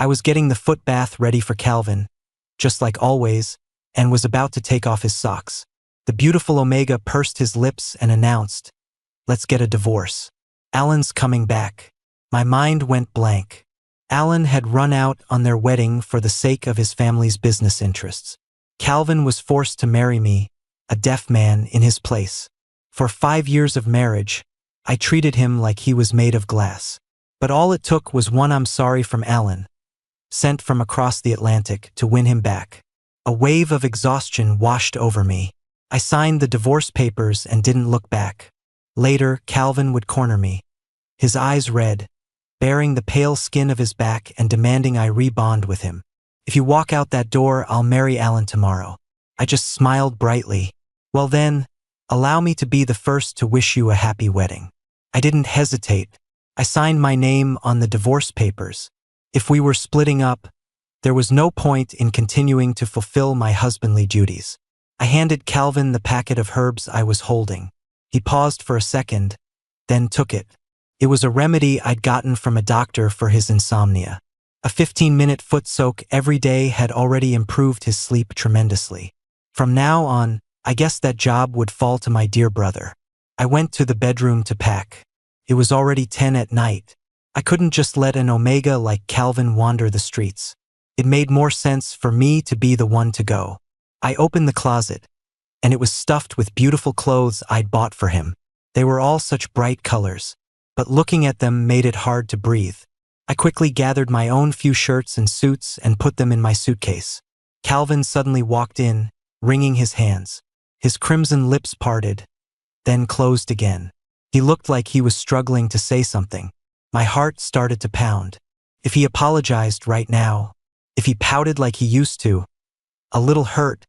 I was getting the foot bath ready for Calvin, just like always, and was about to take off his socks. The beautiful Omega pursed his lips and announced, "Let's get a divorce. Alan's coming back." My mind went blank. Alan had run out on their wedding for the sake of his family's business interests. Calvin was forced to marry me, a deaf man, in his place. For 5 years of marriage, I treated him like he was made of glass. But all it took was one "I'm sorry" from Alan, sent from across the Atlantic, to win him back. A wave of exhaustion washed over me. I signed the divorce papers and didn't look back. Later, Calvin would corner me, his eyes red, baring the pale skin of his back and demanding I rebond with him. "If you walk out that door, I'll marry Alan tomorrow." I just smiled brightly. "Well then, allow me to be the first to wish you a happy wedding." I didn't hesitate. I signed my name on the divorce papers. If we were splitting up, there was no point in continuing to fulfill my husbandly duties. I handed Calvin the packet of herbs I was holding. He paused for a second, then took it. It was a remedy I'd gotten from a doctor for his insomnia. A 15-minute foot soak every day had already improved his sleep tremendously. From now on, I guessed that job would fall to my dear brother. I went to the bedroom to pack. It was already 10 at night. I couldn't just let an Omega like Calvin wander the streets. It made more sense for me to be the one to go. I opened the closet, and it was stuffed with beautiful clothes I'd bought for him. They were all such bright colors, but looking at them made it hard to breathe. I quickly gathered my own few shirts and suits and put them in my suitcase. Calvin suddenly walked in, wringing his hands. His crimson lips parted, then closed again. He looked like he was struggling to say something. My heart started to pound. If he apologized right now, if he pouted like he used to, a little hurt,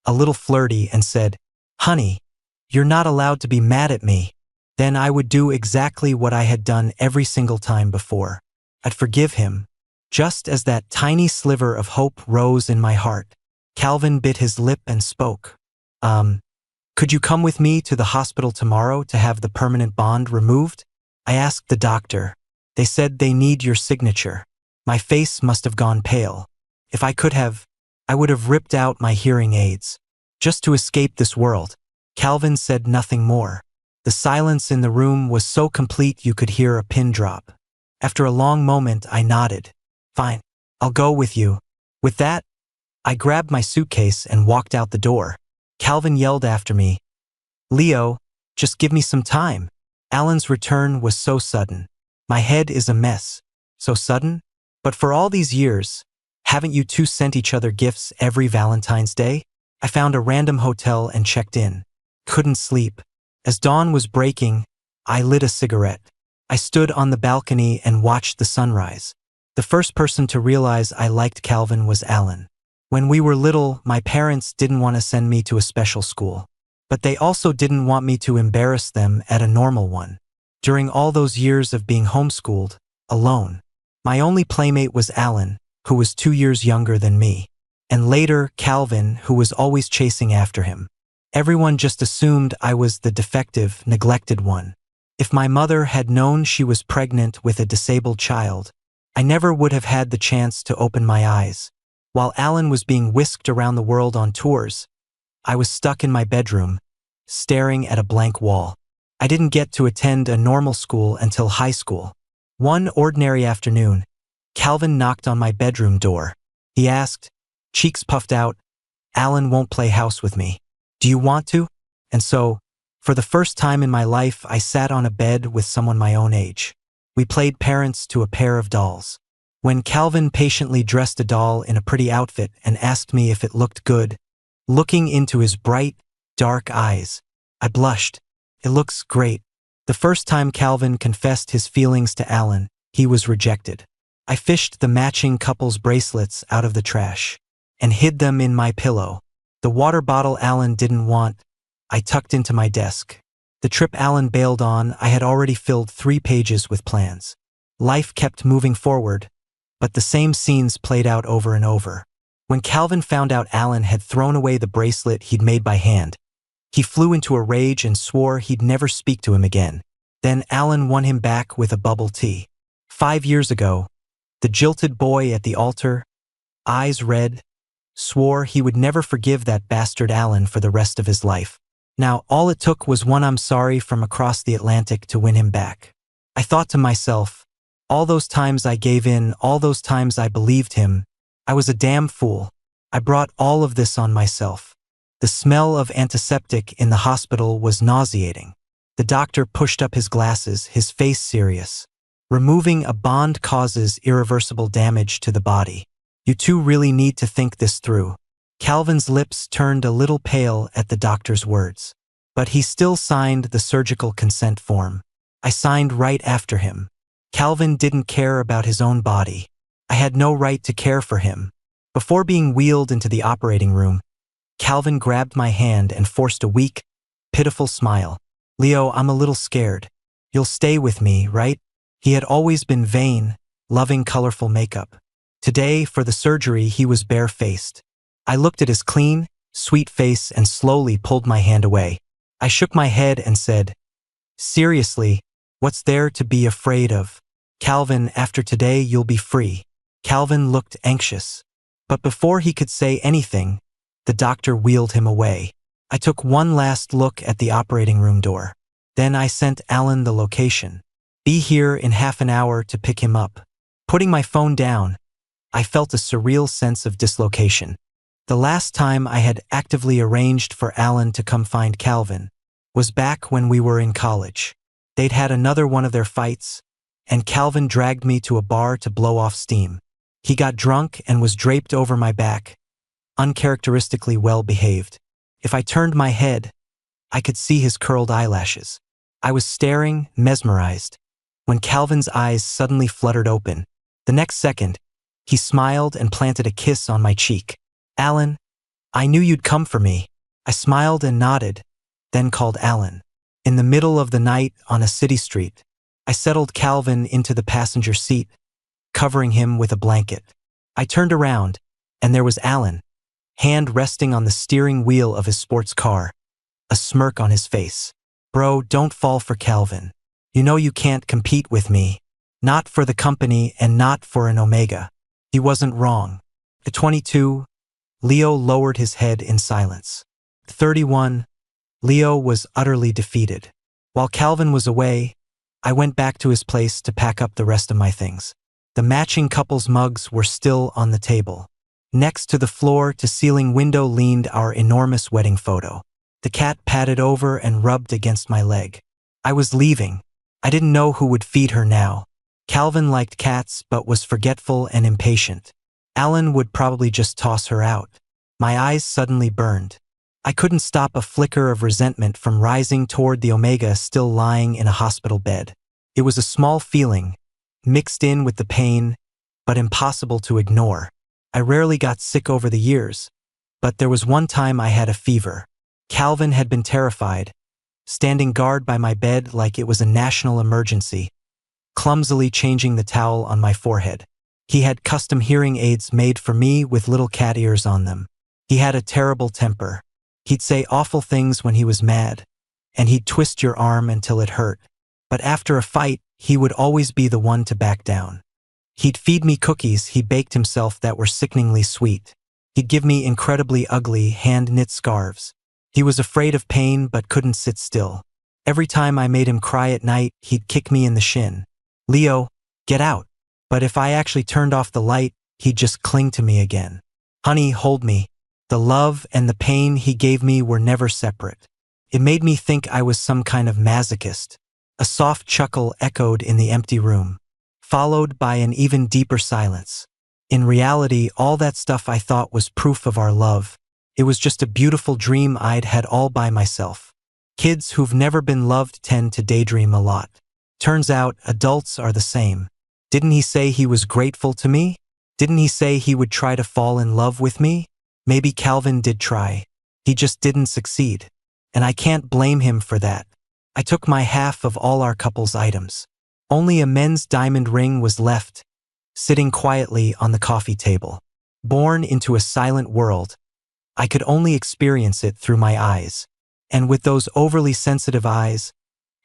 a little flirty, and said, "Honey, you're not allowed to be mad at me," then I would do exactly what I had done every single time before. I'd forgive him. Just as that tiny sliver of hope rose in my heart, Calvin bit his lip and spoke. Could you come with me to the hospital tomorrow to have the permanent bond removed?" I asked the doctor. "They said they need your signature." My face must have gone pale. If I could have, I would have ripped out my hearing aids. Just to escape this world. Calvin said nothing more. The silence in the room was so complete you could hear a pin drop. After a long moment, I nodded. "Fine, I'll go with you." With that, I grabbed my suitcase and walked out the door. Calvin yelled after me, "Leo, just give me some time." Alan's return was so sudden. My head is a mess. So sudden? But for all these years, haven't you two sent each other gifts every Valentine's Day? I found a random hotel and checked in. Couldn't sleep. As dawn was breaking, I lit a cigarette. I stood on the balcony and watched the sunrise. The first person to realize I liked Calvin was Alan. When we were little, my parents didn't want to send me to a special school. But they also didn't want me to embarrass them at a normal one. During all those years of being homeschooled, alone, my only playmate was Alan, who was 2 years younger than me. And later, Calvin, who was always chasing after him. Everyone just assumed I was the defective, neglected one. If my mother had known she was pregnant with a disabled child, I never would have had the chance to open my eyes. While Alan was being whisked around the world on tours, I was stuck in my bedroom, staring at a blank wall. I didn't get to attend a normal school until high school. One ordinary afternoon, Calvin knocked on my bedroom door. He asked, cheeks puffed out, "Alan won't play house with me. Do you want to?" And so, for the first time in my life, I sat on a bed with someone my own age. We played parents to a pair of dolls. When Calvin patiently dressed a doll in a pretty outfit and asked me if it looked good, looking into his bright, dark eyes, I blushed. "It looks great." The first time Calvin confessed his feelings to Alan, he was rejected. I fished the matching couple's bracelets out of the trash and hid them in my pillow. The water bottle Alan didn't want, I tucked into my desk. The trip Alan bailed on, I had already filled 3 pages with plans. Life kept moving forward, but the same scenes played out over and over. When Calvin found out Alan had thrown away the bracelet he'd made by hand, he flew into a rage and swore he'd never speak to him again. Then Alan won him back with a bubble tea. 5 years ago, The jilted boy at the altar, eyes red, swore he would never forgive that bastard Alan for the rest of his life. Now, all it took was one "I'm sorry" from across the Atlantic to win him back. I thought to myself, all those times I gave in, all those times I believed him, I was a damn fool. I brought all of this on myself. The smell of antiseptic in the hospital was nauseating. The doctor pushed up his glasses, his face serious. Removing a bond causes irreversible damage to the body. You two really need to think this through. Calvin's lips turned a little pale at the doctor's words. But he still signed the surgical consent form. I signed right after him. Calvin didn't care about his own body. I had no right to care for him. Before being wheeled into the operating room, Calvin grabbed my hand and forced a weak, pitiful smile. "Leo, I'm a little scared. You'll stay with me, right?" He had always been vain, loving colorful makeup. Today, for the surgery, he was bare-faced. I looked at his clean, sweet face and slowly pulled my hand away. I shook my head and said, "Seriously, what's there to be afraid of? Calvin, after today you'll be free." Calvin looked anxious. But before he could say anything, the doctor wheeled him away. I took one last look at the operating room door. Then I sent Alan the location. "Be here in half an hour to pick him up." Putting my phone down, I felt a surreal sense of dislocation. The last time I had actively arranged for Alan to come find Calvin was back when we were in college. They'd had another one of their fights, and Calvin dragged me to a bar to blow off steam. He got drunk and was draped over my back, uncharacteristically well behaved. If I turned my head, I could see his curled eyelashes. I was staring, mesmerized, when Calvin's eyes suddenly fluttered open. The next second, he smiled and planted a kiss on my cheek. "Alan, I knew you'd come for me." I smiled and nodded, then called Alan. In the middle of the night on a city street, I settled Calvin into the passenger seat, covering him with a blanket. I turned around, and there was Alan, hand resting on the steering wheel of his sports car, a smirk on his face. "Bro, don't fall for Calvin. You know you can't compete with me. Not for the company and not for an Omega." He wasn't wrong. At 22, Leo lowered his head in silence. 31, Leo was utterly defeated. While Calvin was away, I went back to his place to pack up the rest of my things. The matching couple's mugs were still on the table. Next to the floor-to-ceiling window leaned our enormous wedding photo. The cat padded over and rubbed against my leg. I was leaving. I didn't know who would feed her now. Calvin liked cats but was forgetful and impatient. Alan would probably just toss her out. My eyes suddenly burned. I couldn't stop a flicker of resentment from rising toward the Omega still lying in a hospital bed. It was a small feeling, mixed in with the pain, but impossible to ignore. I rarely got sick over the years, but there was one time I had a fever. Calvin had been terrified, standing guard by my bed like it was a national emergency, clumsily changing the towel on my forehead. He had custom hearing aids made for me with little cat ears on them. He had a terrible temper. He'd say awful things when he was mad, and he'd twist your arm until it hurt. But after a fight, he would always be the one to back down. He'd feed me cookies he baked himself that were sickeningly sweet. He'd give me incredibly ugly hand-knit scarves. He was afraid of pain but couldn't sit still. Every time I made him cry at night, he'd kick me in the shin. "Leo, get out." But if I actually turned off the light, he'd just cling to me again. "Honey, hold me." The love and the pain he gave me were never separate. It made me think I was some kind of masochist. A soft chuckle echoed in the empty room, followed by an even deeper silence. In reality, all that stuff I thought was proof of our love. It was just a beautiful dream I'd had all by myself. Kids who've never been loved tend to daydream a lot. Turns out, adults are the same. Didn't he say he was grateful to me? Didn't he say he would try to fall in love with me? Maybe Calvin did try. He just didn't succeed. And I can't blame him for that. I took my half of all our couple's items. Only a men's diamond ring was left, sitting quietly on the coffee table. Born into a silent world, I could only experience it through my eyes. And with those overly sensitive eyes,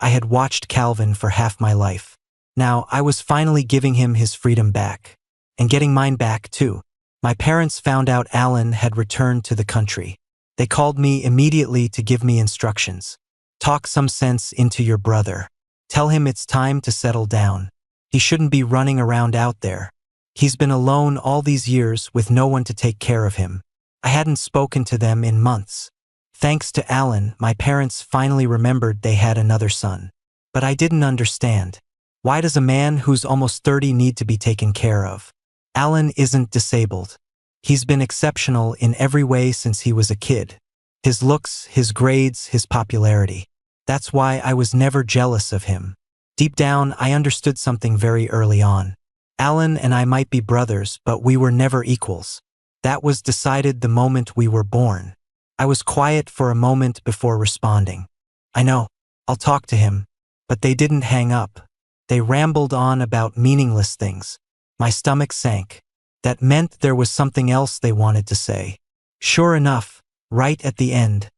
I had watched Calvin for half my life. Now I was finally giving him his freedom back. and getting mine back, too. My parents found out Alan had returned to the country. They called me immediately to give me instructions. Talk some sense into your brother. Tell him it's time to settle down. He shouldn't be running around out there. He's been alone all these years with no one to take care of him. I hadn't spoken to them in months. Thanks to Alan, my parents finally remembered they had another son. But I didn't understand. Why does a man who's almost 30 need to be taken care of? Alan isn't disabled. He's been exceptional in every way since he was a kid. His looks, his grades, his popularity. That's why I was never jealous of him. Deep down, I understood something very early on. Alan and I might be brothers, but we were never equals. That was decided the moment we were born. I was quiet for a moment before responding. I know, I'll talk to him. But they didn't hang up. They rambled on about meaningless things. My stomach sank. That meant there was something else they wanted to say. Sure enough, right at the end,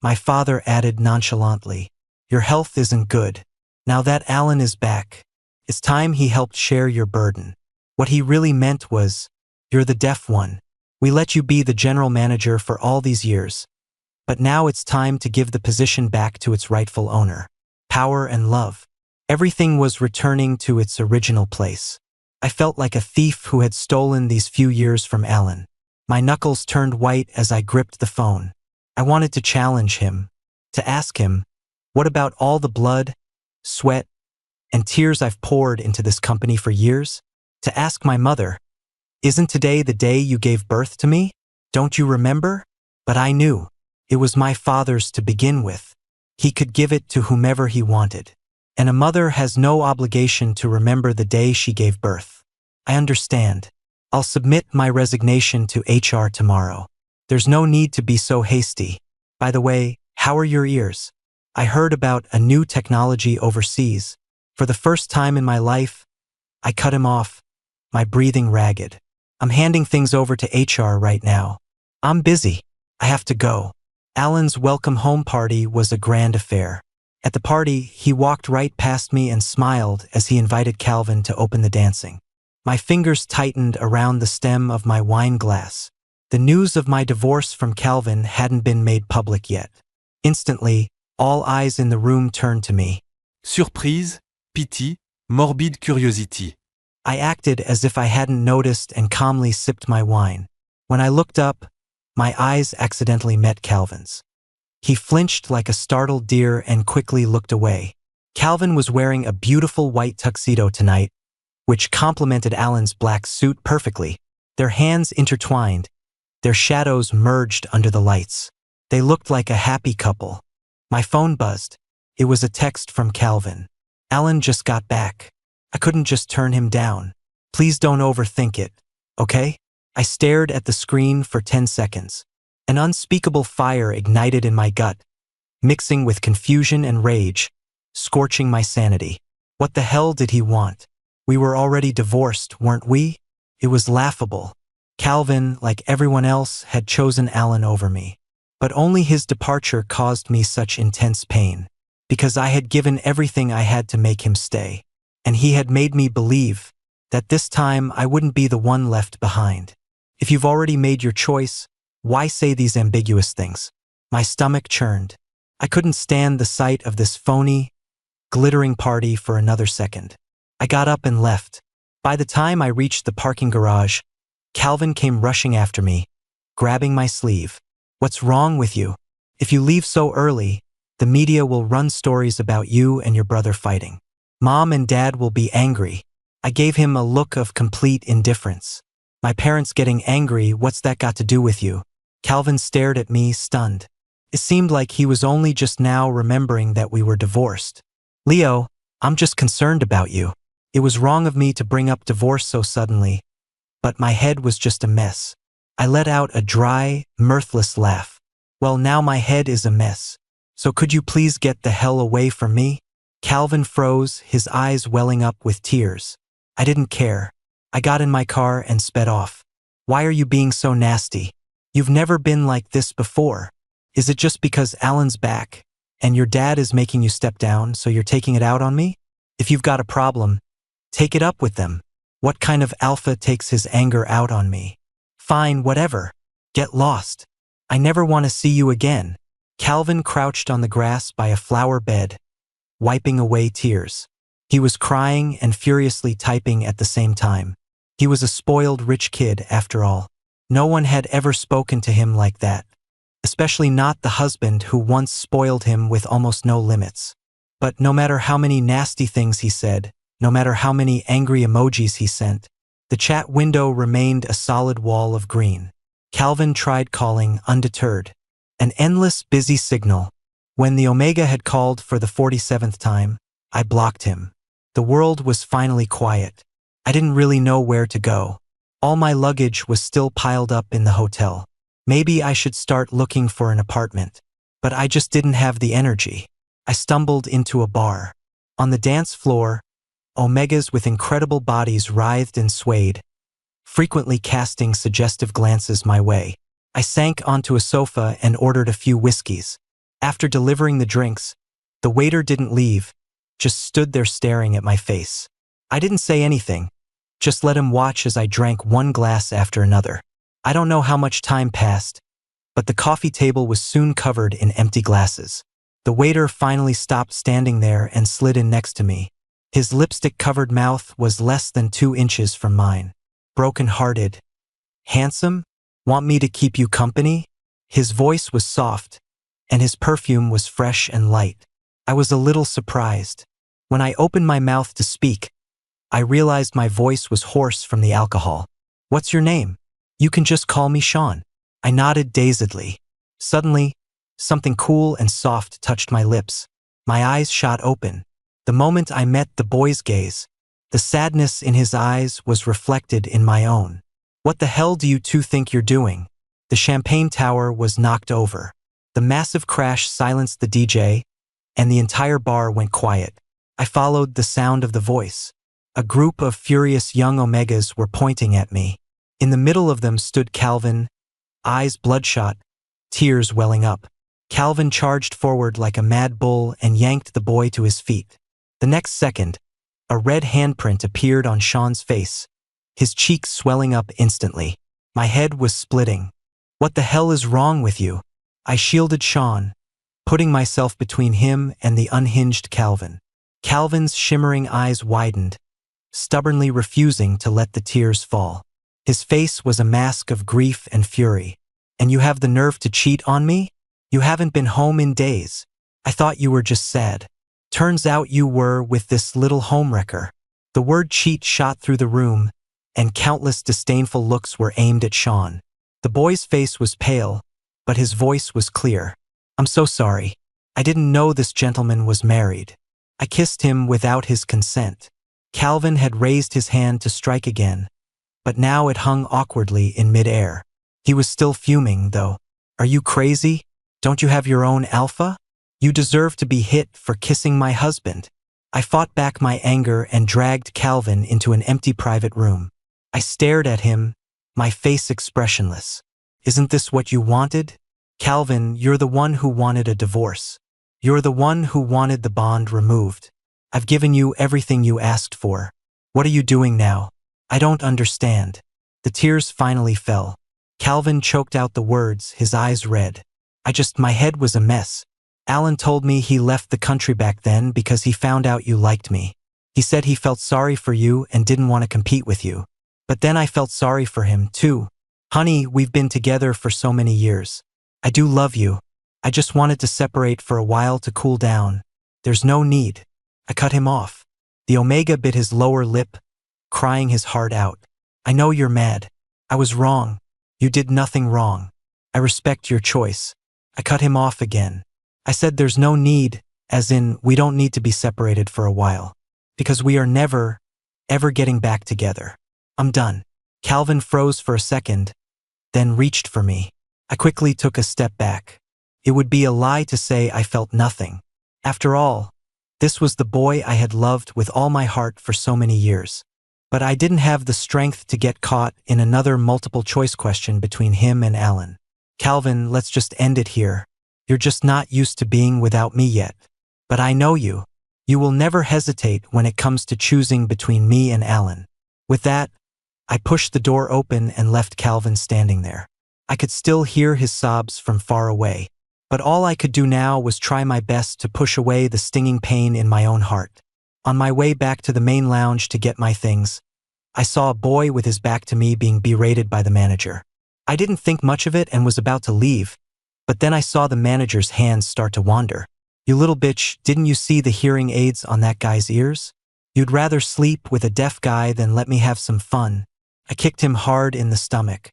my father added nonchalantly, "Your health isn't good. Now that Alan is back, it's time he helped share your burden." What he really meant was, "You're the deaf one. We let you be the general manager for all these years. But now it's time to give the position back to its rightful owner. Power and love." Everything was returning to its original place. I felt like a thief who had stolen these few years from Alan. My knuckles turned white as I gripped the phone. I wanted to challenge him, to ask him, what about all the blood, sweat, and tears I've poured into this company for years? To ask my mother, "Isn't today the day you gave birth to me? Don't you remember?" But I knew. It was my father's to begin with. He could give it to whomever he wanted. And a mother has no obligation to remember the day she gave birth. I understand. I'll submit my resignation to HR tomorrow. There's no need to be so hasty. By the way, how are your ears? I heard about a new technology overseas. For the first time in my life, I cut him off, my breathing ragged. I'm handing things over to HR right now. I'm busy. I have to go. Alan's welcome home party was a grand affair. At the party, he walked right past me and smiled as he invited Calvin to open the dancing. My fingers tightened around the stem of my wine glass. The news of my divorce from Calvin hadn't been made public yet. Instantly, all eyes in the room turned to me. Surprise, pity, morbid curiosity. I acted as if I hadn't noticed and calmly sipped my wine. When I looked up, my eyes accidentally met Calvin's. He flinched like a startled deer and quickly looked away. Calvin was wearing a beautiful white tuxedo tonight, which complemented Alan's black suit perfectly. Their hands intertwined, their shadows merged under the lights. They looked like a happy couple. My phone buzzed. It was a text from Calvin. "Alan just got back. I couldn't just turn him down. Please don't overthink it, okay?" I stared at the screen for 10 seconds. An unspeakable fire ignited in my gut, mixing with confusion and rage, scorching my sanity. What the hell did he want? We were already divorced, weren't we? It was laughable. Calvin, like everyone else, had chosen Alan over me. But only his departure caused me such intense pain, because I had given everything I had to make him stay, and he had made me believe that this time I wouldn't be the one left behind. If you've already made your choice, why say these ambiguous things? My stomach churned. I couldn't stand the sight of this phony, glittering party for another second. I got up and left. By the time I reached the parking garage, Calvin came rushing after me, grabbing my sleeve. "What's wrong with you? If you leave so early, the media will run stories about you and your brother fighting. Mom and Dad will be angry." I gave him a look of complete indifference. "My parents getting angry, what's that got to do with you?" Calvin stared at me, stunned. It seemed like he was only just now remembering that we were divorced. "Leo, I'm just concerned about you. It was wrong of me to bring up divorce so suddenly, but my head was just a mess." I let out a dry, mirthless laugh. "Well, now my head is a mess. So could you please get the hell away from me?" Calvin froze, his eyes welling up with tears. I didn't care. I got in my car and sped off. "Why are you being so nasty? You've never been like this before. Is it just because Alan's back, and your dad is making you step down, so you're taking it out on me? If you've got a problem, take it up with them. What kind of alpha takes his anger out on me? Fine, whatever. Get lost. I never want to see you again. Calvin crouched on the grass by a flower bed, wiping away tears. He was crying and furiously typing at the same time. He was a spoiled rich kid, after all. No one had ever spoken to him like that, especially not the husband who once spoiled him with almost no limits. But no matter how many nasty things he said, no matter how many angry emojis he sent, the chat window remained a solid wall of green. Calvin tried calling, undeterred. An endless, busy signal. When the Omega had called for the 47th time, I blocked him. The world was finally quiet. I didn't really know where to go. All my luggage was still piled up in the hotel. Maybe I should start looking for an apartment. But I just didn't have the energy. I stumbled into a bar. On the dance floor, Omegas with incredible bodies writhed and swayed, frequently casting suggestive glances my way. I sank onto a sofa and ordered a few whiskeys. After delivering the drinks, the waiter didn't leave, just stood there staring at my face. I didn't say anything, just let him watch as I drank one glass after another. I don't know how much time passed, but the coffee table was soon covered in empty glasses. The waiter finally stopped standing there and slid in next to me. His lipstick-covered mouth was less than 2 inches from mine. Broken-hearted. Handsome? Want me to keep you company? His voice was soft, and his perfume was fresh and light. I was a little surprised. When I opened my mouth to speak, I realized my voice was hoarse from the alcohol. What's your name? You can just call me Sean. I nodded dazedly. Suddenly, something cool and soft touched my lips. My eyes shot open. The moment I met the boy's gaze, the sadness in his eyes was reflected in my own. What the hell do you two think you're doing? The champagne tower was knocked over. The massive crash silenced the DJ, and the entire bar went quiet. I followed the sound of the voice. A group of furious young Omegas were pointing at me. In the middle of them stood Calvin, eyes bloodshot, tears welling up. Calvin charged forward like a mad bull and yanked the boy to his feet. The next second, a red handprint appeared on Sean's face, his cheeks swelling up instantly. My head was splitting. What the hell is wrong with you? I shielded Sean, putting myself between him and the unhinged Calvin. Calvin's shimmering eyes widened, stubbornly refusing to let the tears fall. His face was a mask of grief and fury. And you have the nerve to cheat on me? You haven't been home in days. I thought you were just sad. Turns out you were with this little homewrecker. The word cheat shot through the room, and countless disdainful looks were aimed at Sean. The boy's face was pale, but his voice was clear. I'm so sorry. I didn't know this gentleman was married. I kissed him without his consent. Calvin had raised his hand to strike again, but now it hung awkwardly in midair. He was still fuming, though. Are you crazy? Don't you have your own alpha? You deserve to be hit for kissing my husband. I fought back my anger and dragged Calvin into an empty private room. I stared at him, my face expressionless. Isn't this what you wanted? Calvin, you're the one who wanted a divorce. You're the one who wanted the bond removed. I've given you everything you asked for. What are you doing now? I don't understand. The tears finally fell. Calvin choked out the words, his eyes red. My head was a mess. Alan told me he left the country back then because he found out you liked me. He said he felt sorry for you and didn't want to compete with you. But then I felt sorry for him, too. Honey, we've been together for so many years. I do love you. I just wanted to separate for a while to cool down. There's no need. I cut him off. The Omega bit his lower lip, crying his heart out. I know you're mad. I was wrong. You did nothing wrong. I respect your choice. I cut him off again. I said there's no need, as in we don't need to be separated for a while. Because we are never, ever getting back together. I'm done. Calvin froze for a second, then reached for me. I quickly took a step back. It would be a lie to say I felt nothing. After all, this was the boy I had loved with all my heart for so many years. But I didn't have the strength to get caught in another multiple-choice question between him and Alan. Calvin, let's just end it here. You're just not used to being without me yet. But I know you. You will never hesitate when it comes to choosing between me and Alan. With that, I pushed the door open and left Calvin standing there. I could still hear his sobs from far away, but all I could do now was try my best to push away the stinging pain in my own heart. On my way back to the main lounge to get my things, I saw a boy with his back to me being berated by the manager. I didn't think much of it and was about to leave, but then I saw the manager's hands start to wander. "You little bitch, didn't you see the hearing aids on that guy's ears? You'd rather sleep with a deaf guy than let me have some fun." I kicked him hard in the stomach.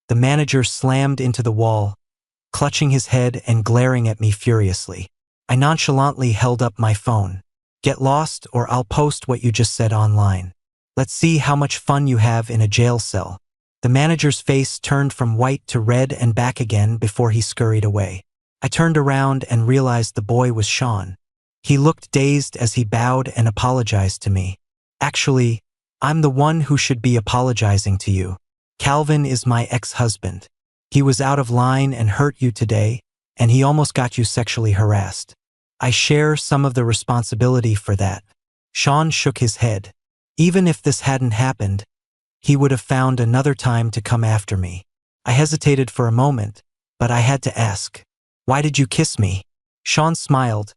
The manager slammed into the wall, clutching his head and glaring at me furiously. I nonchalantly held up my phone. "Get lost or I'll post what you just said online. Let's see how much fun you have in a jail cell." The manager's face turned from white to red and back again before he scurried away. I turned around and realized the boy was Sean. He looked dazed as he bowed and apologized to me. "Actually, I'm the one who should be apologizing to you. Calvin is my ex-husband. He was out of line and hurt you today, and he almost got you sexually harassed. I share some of the responsibility for that." Sean shook his head. Even if this hadn't happened, he would have found another time to come after me. I hesitated for a moment, but I had to ask, "Why did you kiss me?" Sean smiled,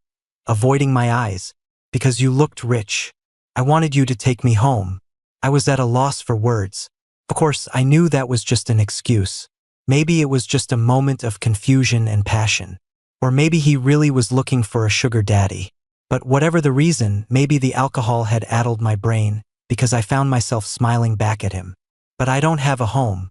avoiding my eyes. "Because you looked rich. I wanted you to take me home." I was at a loss for words. Of course, I knew that was just an excuse. Maybe it was just a moment of confusion and passion. Or maybe he really was looking for a sugar daddy. But whatever the reason, maybe the alcohol had addled my brain, because I found myself smiling back at him. "But I don't have a home."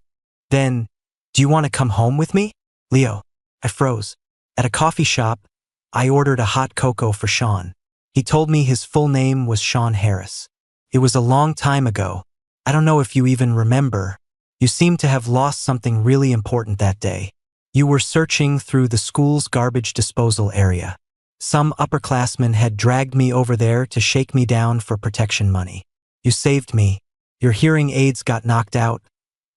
"Then, do you want to come home with me?" "Leo." I froze. At a coffee shop, I ordered a hot cocoa for Sean. He told me his full name was Sean Harris. "It was a long time ago. I don't know if you even remember. You seem to have lost something really important that day. You were searching through the school's garbage disposal area. Some upperclassmen had dragged me over there to shake me down for protection money. You saved me. Your hearing aids got knocked out,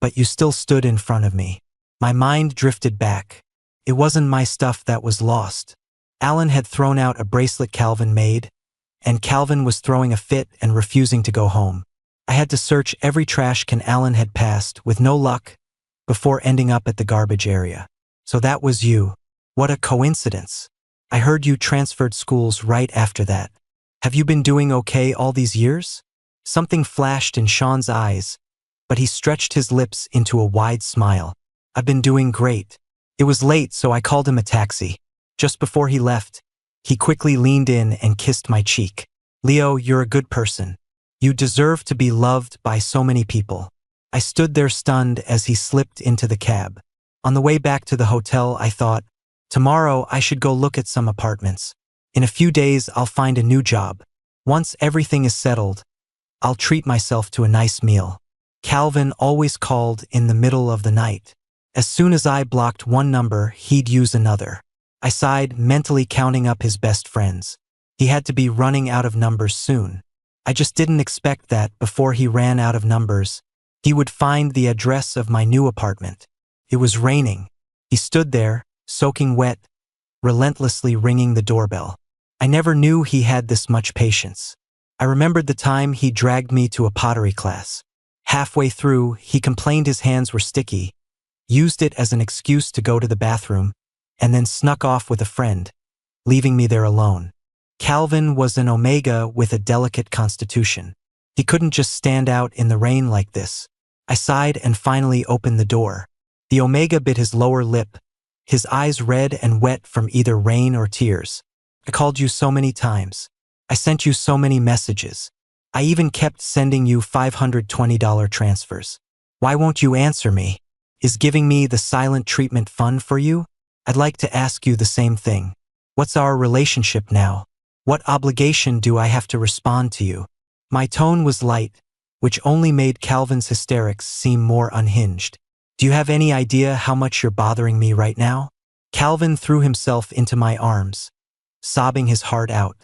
but you still stood in front of me." My mind drifted back. It wasn't my stuff that was lost. Alan had thrown out a bracelet Calvin made, and Calvin was throwing a fit and refusing to go home. I had to search every trash can Alan had passed, with no luck, before ending up at the garbage area. "So that was you. What a coincidence. I heard you transferred schools right after that. Have you been doing okay all these years?" Something flashed in Sean's eyes, but he stretched his lips into a wide smile. "I've been doing great." It was late, so I called him a taxi. Just before he left, he quickly leaned in and kissed my cheek. "Leo, you're a good person. You deserve to be loved by so many people." I stood there stunned as he slipped into the cab. On the way back to the hotel, I thought, tomorrow I should go look at some apartments. In a few days, I'll find a new job. Once everything is settled, I'll treat myself to a nice meal. Calvin always called in the middle of the night. As soon as I blocked one number, he'd use another. I sighed, mentally counting up his best friends. He had to be running out of numbers soon. I just didn't expect that before he ran out of numbers, he would find the address of my new apartment. It was raining. He stood there, soaking wet, relentlessly ringing the doorbell. I never knew he had this much patience. I remembered the time he dragged me to a pottery class. Halfway through, he complained his hands were sticky, used it as an excuse to go to the bathroom, and then snuck off with a friend, leaving me there alone. Calvin was an Omega with a delicate constitution. He couldn't just stand out in the rain like this. I sighed and finally opened the door. The Omega bit his lower lip, his eyes red and wet from either rain or tears. "I called you so many times. I sent you so many messages. I even kept sending you $520 transfers. Why won't you answer me? Is giving me the silent treatment fun for you? I'd like to ask you the same thing. What's our relationship now? What obligation do I have to respond to you?" My tone was light, which only made Calvin's hysterics seem more unhinged. "Do you have any idea how much you're bothering me right now?" Calvin threw himself into my arms, sobbing his heart out.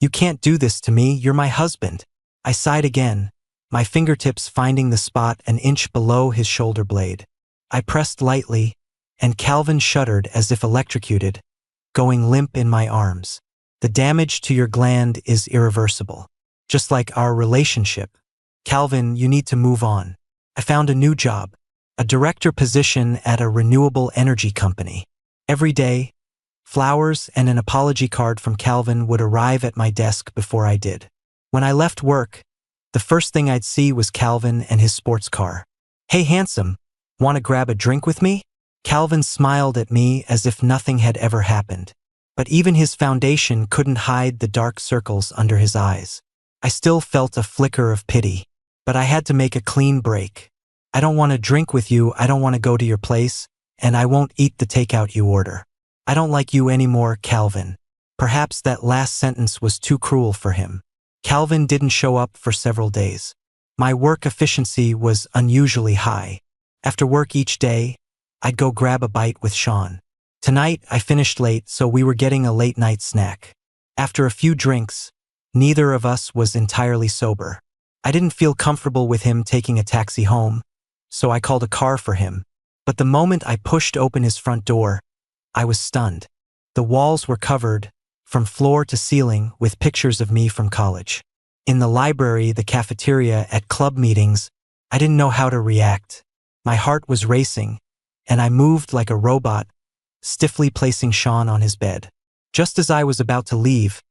"You can't do this to me, you're my husband." I sighed again, my fingertips finding the spot an inch below his shoulder blade. I pressed lightly, and Calvin shuddered as if electrocuted, going limp in my arms. "The damage to your gland is irreversible. Just like our relationship. Calvin, you need to move on. I found a new job, a director position at a renewable energy company. Every day, flowers and an apology card from Calvin would arrive at my desk before I did. When I left work, the first thing I'd see was Calvin and his sports car. Hey handsome, want to grab a drink with me? Calvin smiled at me as if nothing had ever happened. But even his foundation couldn't hide the dark circles under his eyes. I still felt a flicker of pity, but I had to make a clean break. I don't want to drink with you, I don't want to go to your place, and I won't eat the takeout you order. I don't like you anymore, Calvin. Perhaps that last sentence was too cruel for him. Calvin didn't show up for several days. My work efficiency was unusually high. After work each day, I'd go grab a bite with Sean. Tonight, I finished late, so we were getting a late-night snack. After a few drinks, neither of us was entirely sober. I didn't feel comfortable with him taking a taxi home, so I called a car for him. But the moment I pushed open his front door, I was stunned. The walls were covered, from floor to ceiling, with pictures of me from college. In the library, the cafeteria, at club meetings, I didn't know how to react. My heart was racing, and I moved like a robot, stiffly placing Sean on his bed. Just as I was about to leave,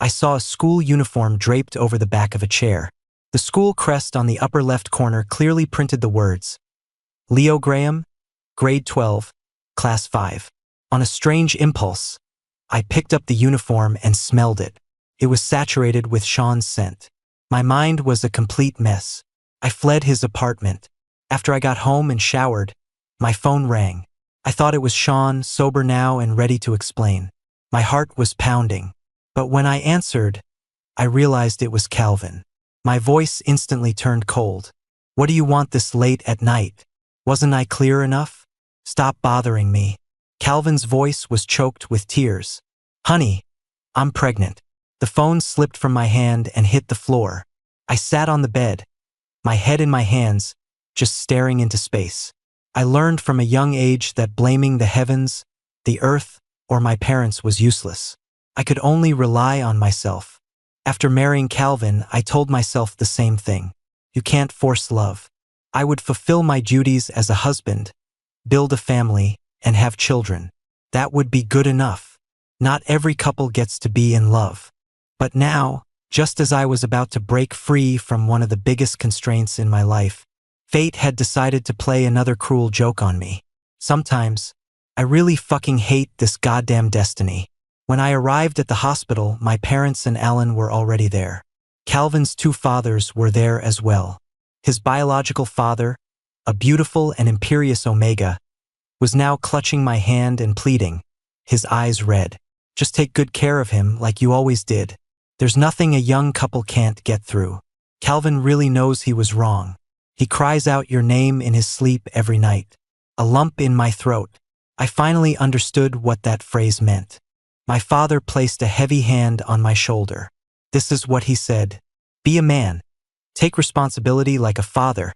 I saw a school uniform draped over the back of a chair. The school crest on the upper left corner clearly printed the words, Leo Graham, grade 12, class 5. On a strange impulse, I picked up the uniform and smelled it. It was saturated with Sean's scent. My mind was a complete mess. I fled his apartment. After I got home and showered, my phone rang. I thought it was Sean, sober now and ready to explain. My heart was pounding. But when I answered, I realized it was Calvin. My voice instantly turned cold. What do you want this late at night? Wasn't I clear enough? Stop bothering me. Calvin's voice was choked with tears. Honey, I'm pregnant. The phone slipped from my hand and hit the floor. I sat on the bed, my head in my hands, just staring into space. I learned from a young age that blaming the heavens, the earth, or my parents was useless. I could only rely on myself. After marrying Calvin, I told myself the same thing. You can't force love. I would fulfill my duties as a husband, build a family, and have children. That would be good enough. Not every couple gets to be in love. But now, just as I was about to break free from one of the biggest constraints in my life, fate had decided to play another cruel joke on me. Sometimes, I really fucking hate this goddamn destiny. When I arrived at the hospital, my parents and Alan were already there. Calvin's two fathers were there as well. His biological father, a beautiful and imperious Omega, was now clutching my hand and pleading, his eyes red. Just take good care of him like you always did. There's nothing a young couple can't get through. Calvin really knows he was wrong. He cries out your name in his sleep every night. A lump in my throat. I finally understood what that phrase meant. My father placed a heavy hand on my shoulder. This is what he said. Be a man. Take responsibility like a father.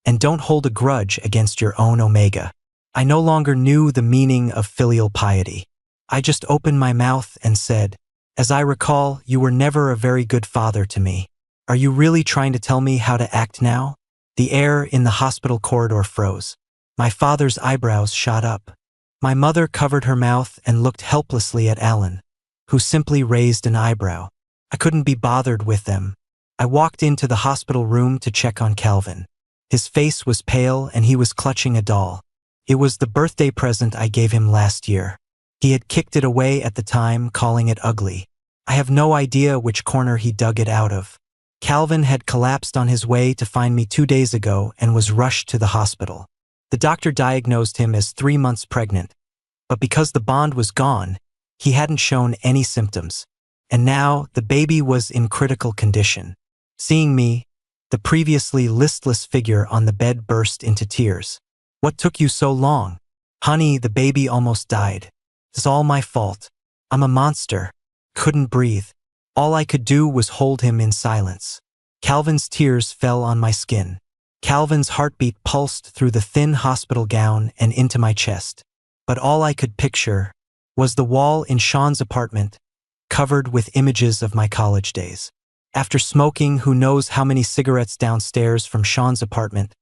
And don't hold a grudge against your own Omega. I no longer knew the meaning of filial piety. I just opened my mouth and said, as I recall, you were never a very good father to me. Are you really trying to tell me how to act now? The air in the hospital corridor froze. My father's eyebrows shot up. My mother covered her mouth and looked helplessly at Alan, who simply raised an eyebrow. I couldn't be bothered with them. I walked into the hospital room to check on Calvin. His face was pale and he was clutching a doll. It was the birthday present I gave him last year. He had kicked it away at the time, calling it ugly. I have no idea which corner he dug it out of. Calvin had collapsed on his way to find me 2 days ago and was rushed to the hospital. The doctor diagnosed him as 3 months pregnant, but because the bond was gone, he hadn't shown any symptoms. And now the baby was in critical condition. Seeing me, the previously listless figure on the bed burst into tears. What took you so long? Honey, the baby almost died. It's all my fault. I'm a monster. Couldn't breathe. All I could do was hold him in silence. Calvin's tears fell on my skin. Calvin's heartbeat pulsed through the thin hospital gown and into my chest. But all I could picture was the wall in Sean's apartment, covered with images of my college days. After smoking who knows how many cigarettes downstairs from Sean's apartment,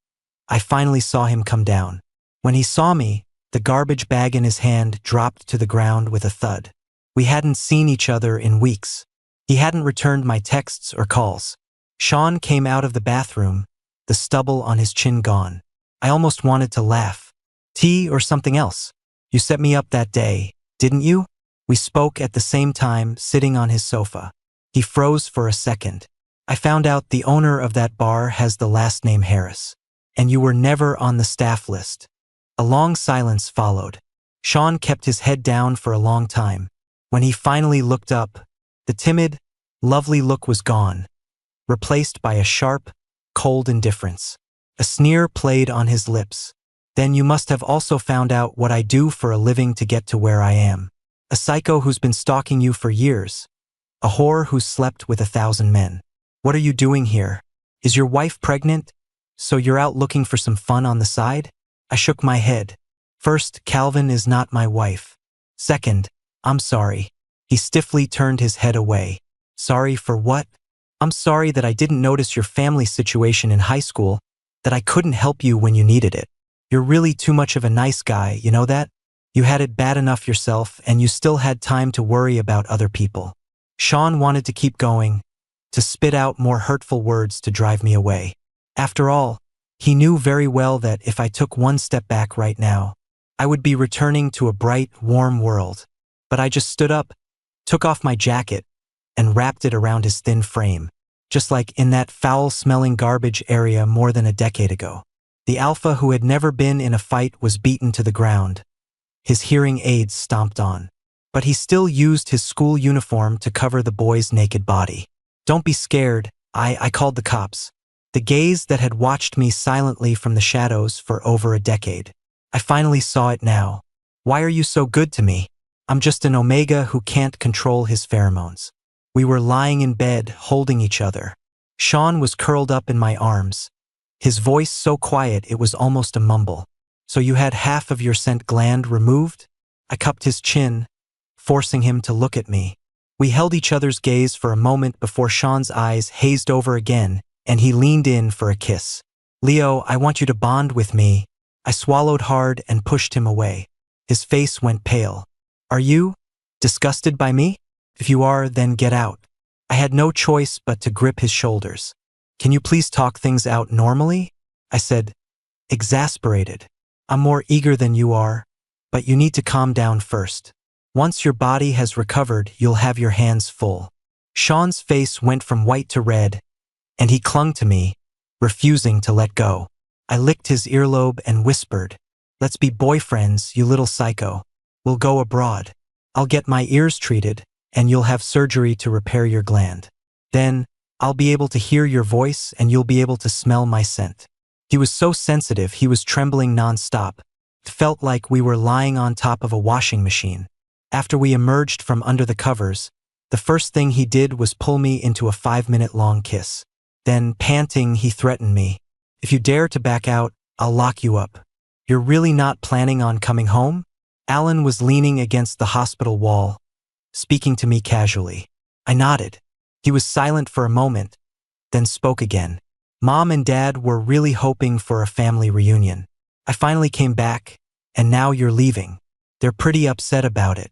I finally saw him come down. When he saw me, the garbage bag in his hand dropped to the ground with a thud. We hadn't seen each other in weeks. He hadn't returned my texts or calls. Sean came out of the bathroom, the stubble on his chin gone. I almost wanted to laugh. Tea or something else? You set me up that day, didn't you? We spoke at the same time, sitting on his sofa. He froze for a second. I found out the owner of that bar has the last name Harris. And you were never on the staff list. A long silence followed. Sean kept his head down for a long time. When he finally looked up, the timid, lovely look was gone, replaced by a sharp, cold indifference. A sneer played on his lips. Then you must have also found out what I do for a living to get to where I am. A psycho who's been stalking you for years. A whore who's slept with 1,000 men. What are you doing here? Is your wife pregnant? So you're out looking for some fun on the side? I shook my head. First, Calvin is not my wife. Second, I'm sorry. He stiffly turned his head away. Sorry for what? I'm sorry that I didn't notice your family situation in high school, that I couldn't help you when you needed it. You're really too much of a nice guy, you know that? You had it bad enough yourself and you still had time to worry about other people. Sean wanted to keep going, to spit out more hurtful words to drive me away. After all, he knew very well that if I took one step back right now, I would be returning to a bright, warm world. But I just stood up, took off my jacket, and wrapped it around his thin frame, just like in that foul-smelling garbage area more than a decade ago. The alpha who had never been in a fight was beaten to the ground. His hearing aids stomped on. But he still used his school uniform to cover the boy's naked body. Don't be scared, I called the cops. The gaze that had watched me silently from the shadows for over a decade. I finally saw it now. Why are you so good to me? I'm just an omega who can't control his pheromones. We were lying in bed, holding each other. Sean was curled up in my arms. His voice so quiet it was almost a mumble. So you had half of your scent gland removed? I cupped his chin, forcing him to look at me. We held each other's gaze for a moment before Sean's eyes hazed over again, and he leaned in for a kiss. Leo, I want you to bond with me. I swallowed hard and pushed him away. His face went pale. Are you disgusted by me? If you are, then get out. I had no choice but to grip his shoulders. Can you please talk things out normally? I said, exasperated. I'm more eager than you are, but you need to calm down first. Once your body has recovered, you'll have your hands full. Sean's face went from white to red, and he clung to me, refusing to let go. I licked his earlobe and whispered, let's be boyfriends, you little psycho. We'll go abroad. I'll get my ears treated, and you'll have surgery to repair your gland. Then, I'll be able to hear your voice and you'll be able to smell my scent. He was so sensitive he was trembling nonstop. It felt like we were lying on top of a washing machine. After we emerged from under the covers, the first thing he did was pull me into a 5-minute-long kiss. Then, panting, he threatened me. If you dare to back out, I'll lock you up. You're really not planning on coming home? Alan was leaning against the hospital wall, speaking to me casually. I nodded. He was silent for a moment, then spoke again. Mom and Dad were really hoping for a family reunion. I finally came back, and now you're leaving. They're pretty upset about it.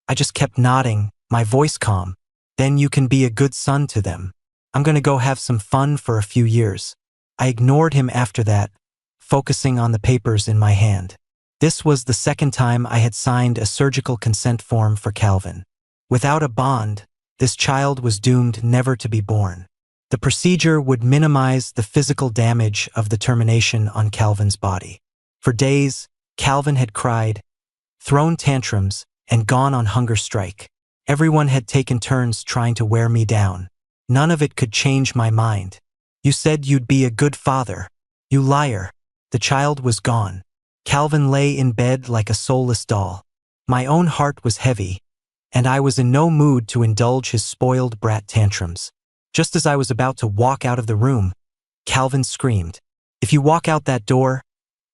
I just kept nodding, my voice calm. Then you can be a good son to them. I'm gonna go have some fun for a few years. I ignored him after that, focusing on the papers in my hand. This was the second time I had signed a surgical consent form for Calvin. Without a bond, this child was doomed never to be born. The procedure would minimize the physical damage of the termination on Calvin's body. For days, Calvin had cried, thrown tantrums, and gone on hunger strike. Everyone had taken turns trying to wear me down. None of it could change my mind. You said you'd be a good father. You liar. The child was gone. Calvin lay in bed like a soulless doll. My own heart was heavy, and I was in no mood to indulge his spoiled brat tantrums. Just as I was about to walk out of the room, Calvin screamed, "If you walk out that door,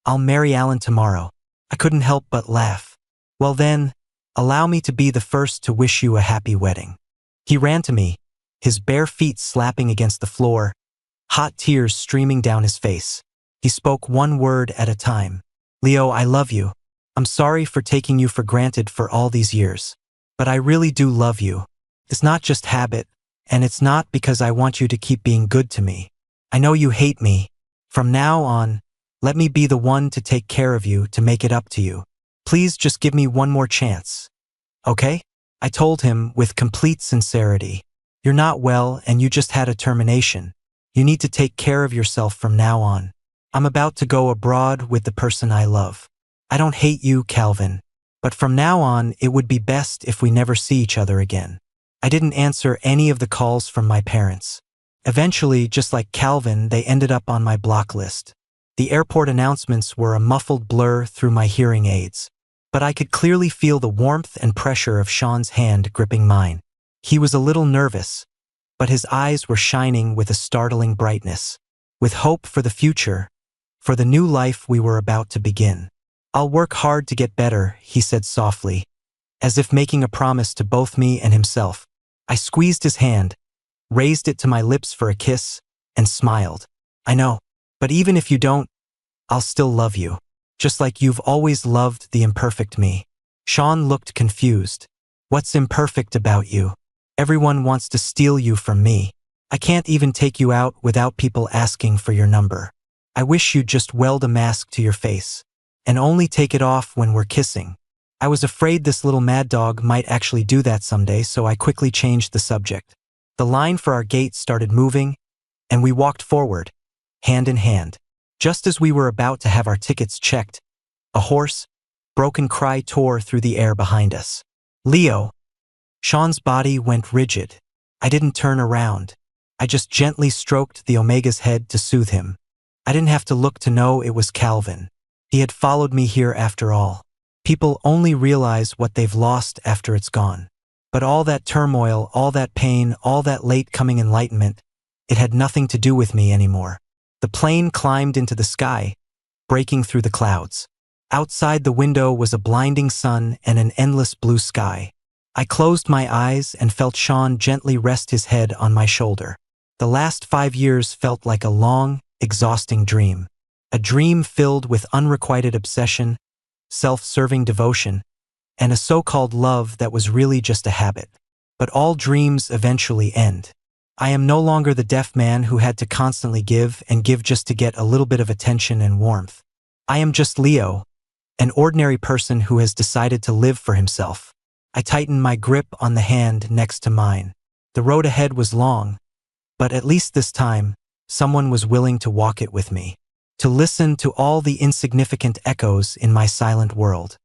I'll marry Alan tomorrow." I couldn't help but laugh. Well then, allow me to be the first to wish you a happy wedding. He ran to me, his bare feet slapping against the floor, hot tears streaming down his face. He spoke one word at a time. Leo, I love you. I'm sorry for taking you for granted for all these years. But I really do love you. It's not just habit, and it's not because I want you to keep being good to me. I know you hate me. From now on, let me be the one to take care of you, to make it up to you. Please just give me one more chance. Okay? I told him with complete sincerity. You're not well and you just had a termination. You need to take care of yourself from now on. I'm about to go abroad with the person I love. I don't hate you, Calvin. But from now on, it would be best if we never see each other again. I didn't answer any of the calls from my parents. Eventually, just like Calvin, they ended up on my block list. The airport announcements were a muffled blur through my hearing aids. But I could clearly feel the warmth and pressure of Sean's hand gripping mine. He was a little nervous, but his eyes were shining with a startling brightness, with hope for the future, for the new life we were about to begin. I'll work hard to get better, he said softly, as if making a promise to both me and himself. I squeezed his hand, raised it to my lips for a kiss, and smiled. I know, but even if you don't, I'll still love you. Just like you've always loved the imperfect me. Sean looked confused. What's imperfect about you? Everyone wants to steal you from me. I can't even take you out without people asking for your number. I wish you'd just weld a mask to your face, and only take it off when we're kissing. I was afraid this little mad dog might actually do that someday, so I quickly changed the subject. The line for our gate started moving, and we walked forward, hand in hand. Just as we were about to have our tickets checked, a hoarse, broken cry tore through the air behind us. Leo! Sean's body went rigid. I didn't turn around. I just gently stroked the Omega's head to soothe him. I didn't have to look to know it was Calvin. He had followed me here after all. People only realize what they've lost after it's gone. But all that turmoil, all that pain, all that late-coming enlightenment, it had nothing to do with me anymore. The plane climbed into the sky, breaking through the clouds. Outside the window was a blinding sun and an endless blue sky. I closed my eyes and felt Sean gently rest his head on my shoulder. The last 5 years felt like a long, exhausting dream. A dream filled with unrequited obsession, self-serving devotion, and a so-called love that was really just a habit. But all dreams eventually end. I am no longer the deaf man who had to constantly give and give just to get a little bit of attention and warmth. I am just Leo, an ordinary person who has decided to live for himself. I tightened my grip on the hand next to mine. The road ahead was long, but at least this time, someone was willing to walk it with me, to listen to all the insignificant echoes in my silent world.